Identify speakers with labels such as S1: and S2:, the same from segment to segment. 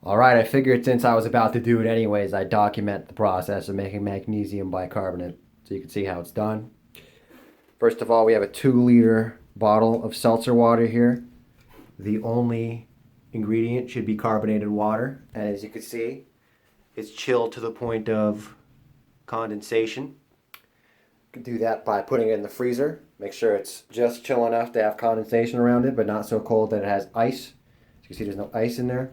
S1: All right, I figured since I was about to do it anyways, I'd document the process of making magnesium bicarbonate so you can see how it's done. First of all, we have a 2-liter bottle of seltzer water here. The only ingredient should be carbonated water, and as you can see, it's chilled to the point of condensation. You can do that by putting it in the freezer. Make sure it's just chill enough to have condensation around it, but not so cold that it has ice. As you can see, there's no ice in there.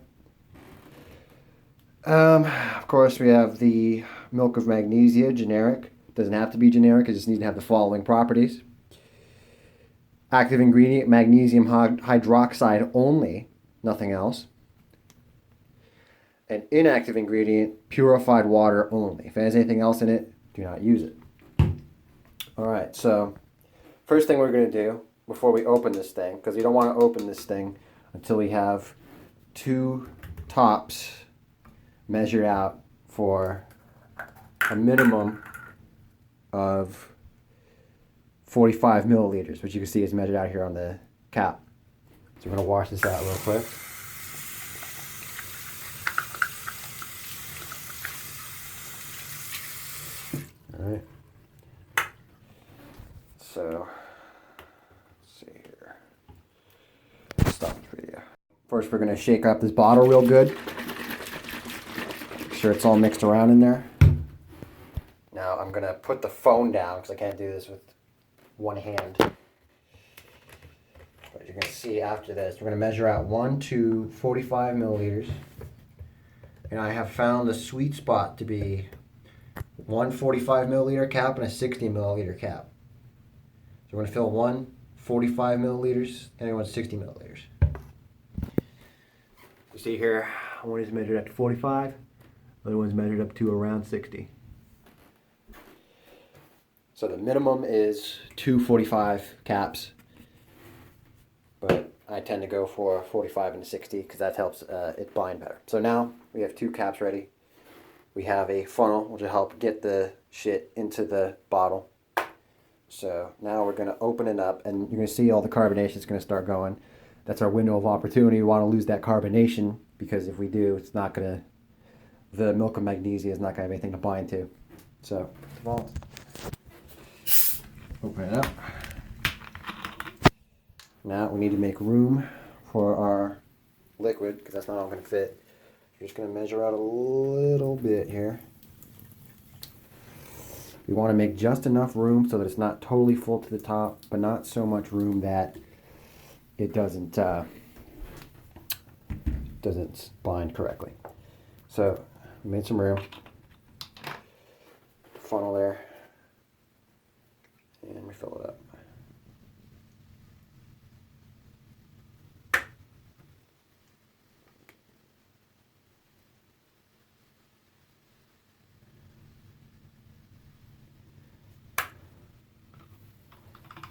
S1: Of course, we have the milk of magnesia, generic. Doesn't have to be generic, it just needs to have the following properties. Active ingredient, magnesium hydroxide only, nothing else. An inactive ingredient, purified water only. If it has anything else in it, do not use it. Alright, so first thing we're going to do before we open this thing, because you don't want to open this thing until we have 2 tops measured out for a minimum of 45 milliliters, which you can see is measured out here on the cap. So we're going to wash this out real quick. Alright. So, let's see here. Stop the video. First, we're going to shake up this bottle real good. Make sure it's all mixed around in there. Now, I'm going to put the phone down because I can't do this with one hand. But you're going to see after this, we're going to measure out 1 to 45 milliliters. And I have found the sweet spot to be 1 45 milliliter cap and a 60 milliliter cap. So we're going to fill 1 45 milliliters and 1 60 milliliters. You see here, one is measured up to 45, the other one's measured up to around 60. So the minimum is 2 45 caps, but I tend to go for 45 and 60 because that helps it bind better. So now we have 2 caps ready. We have a funnel which will help get the shit into the bottle. So now we're going to open it up and you're going to see all the carbonation is going to start going. That's our window of opportunity. We want to lose that carbonation because if we do, it's not going to, the milk of magnesia is not going to have anything to bind to. So first of all, open it up. Now we need to make room for our liquid because that's not all going to fit. You're just going to measure out a little bit here. We want to make just enough room so that it's not totally full to the top, but not so much room that it doesn't bind correctly. So we made some room. Funnel there. And we fill it up.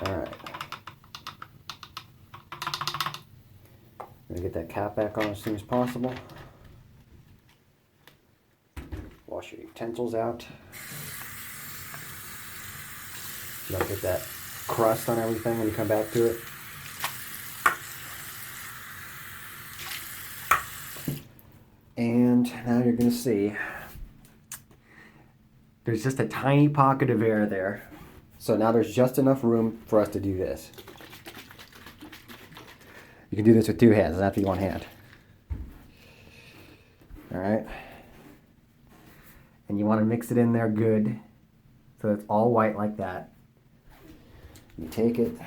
S1: All right. I'm gonna get that cap back on as soon as possible. Wash your utensils out. You don't get that crust on everything when you come back to it. And now you're gonna see there's just a tiny pocket of air there. So now there's just enough room for us to do this. You can do this with 2 hands, doesn't have to be 1 hand. Alright. And you want to mix it in there good so it's all white like that. You take it.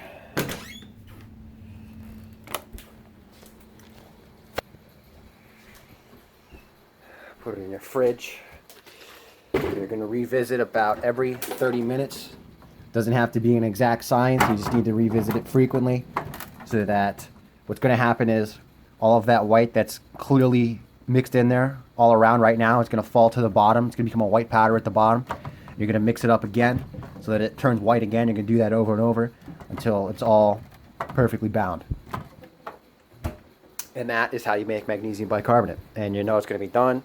S1: Put it in your fridge. You're going to revisit about every 30 minutes. Doesn't have to be an exact science, you just need to revisit it frequently so that what's going to happen is all of that white that's clearly mixed in there all around right now, it's going to fall to the bottom. It's going to become a white powder at the bottom. You're going to mix it up again so that it turns white again. You're going to do that over and over until it's all perfectly bound. And that is how you make magnesium bicarbonate. And you know it's going to be done.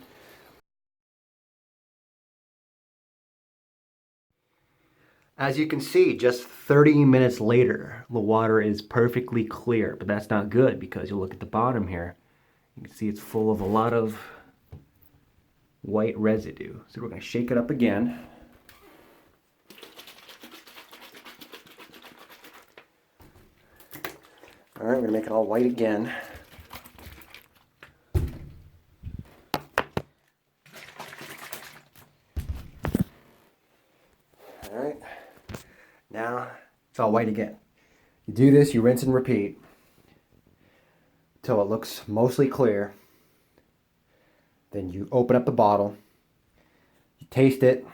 S1: As you can see, just 30 minutes later, the water is perfectly clear, but that's not good because you look at the bottom here. You can see it's full of a lot of white residue. So we're going to shake it up again. All right, we're going to make it all white again. All right, now it's all white again. You do this, you rinse and repeat until it looks mostly clear. Then you open up the bottle, you taste it.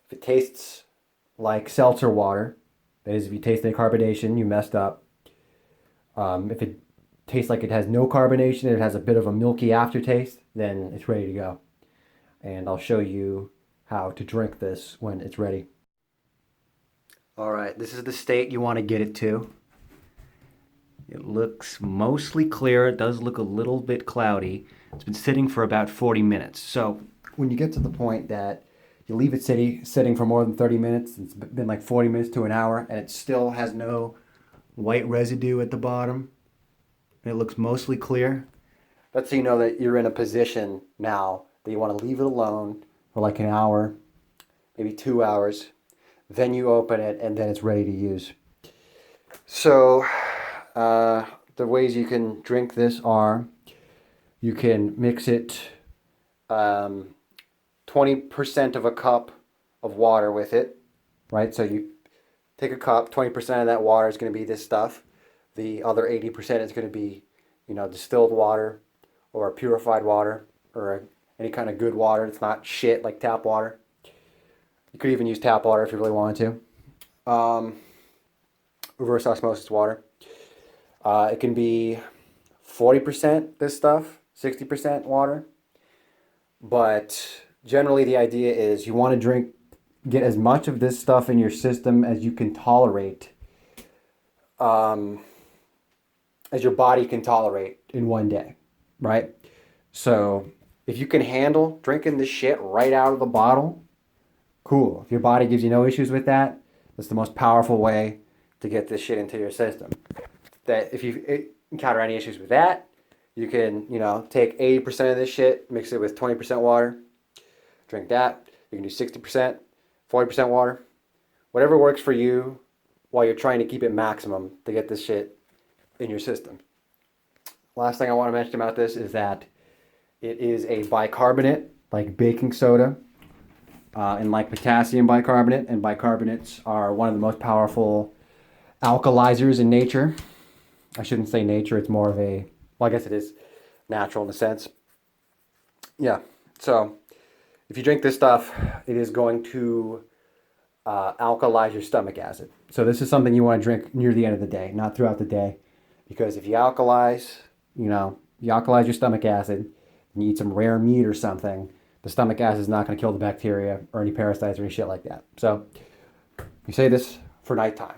S1: If it tastes like seltzer water, that is, if you taste any carbonation, you messed up. If it tastes like it has no carbonation and it has a bit of a milky aftertaste, then it's ready to go. And I'll show you how to drink this when it's ready. All right, this is the state you want to get it to. It looks mostly clear. It does look a little bit cloudy. It's been sitting for about 40 minutes. So when you get to the point that you leave it sitting for more than 30 minutes, it's been like 40 minutes to an hour, and it still has no white residue at the bottom, and it looks mostly clear, that's so you know that you're in a position now that you want to leave it alone for like an hour, maybe 2 hours. Then you open it, and then it's ready to use. So the ways you can drink this are, you can mix it 20% of a cup of water with it, right? So you take a cup, 20% of that water is going to be this stuff. The other 80% is going to be, distilled water or purified water or any kind of good water. It's not shit like tap water. You could even use tap water if you really wanted to. Reverse osmosis water. It can be 40% this stuff, 60% water. But generally the idea is you want to get as much of this stuff in your system as you can tolerate, as your body can tolerate in one day, right? So if you can handle drinking this shit right out of the bottle, cool. If your body gives you no issues with that, that's the most powerful way to get this shit into your system. That if you encounter any issues with that, you can, take 80% of this shit, mix it with 20% water, drink that. You can do 60%, 40% water, whatever works for you while you're trying to keep it maximum to get this shit in your system. Last thing I want to mention about this is that it is a bicarbonate, like baking soda, and like potassium bicarbonate, and bicarbonates are one of the most powerful alkalizers in nature. I shouldn't say nature, it's more of a, well, I guess it is natural in a sense. Yeah, so if you drink this stuff, it is going to alkalize your stomach acid. So this is something you want to drink near the end of the day, not throughout the day. Because if you alkalize, your stomach acid, and you eat some rare meat or something, the stomach acid is not going to kill the bacteria or any parasites or any shit like that. So you say this for nighttime.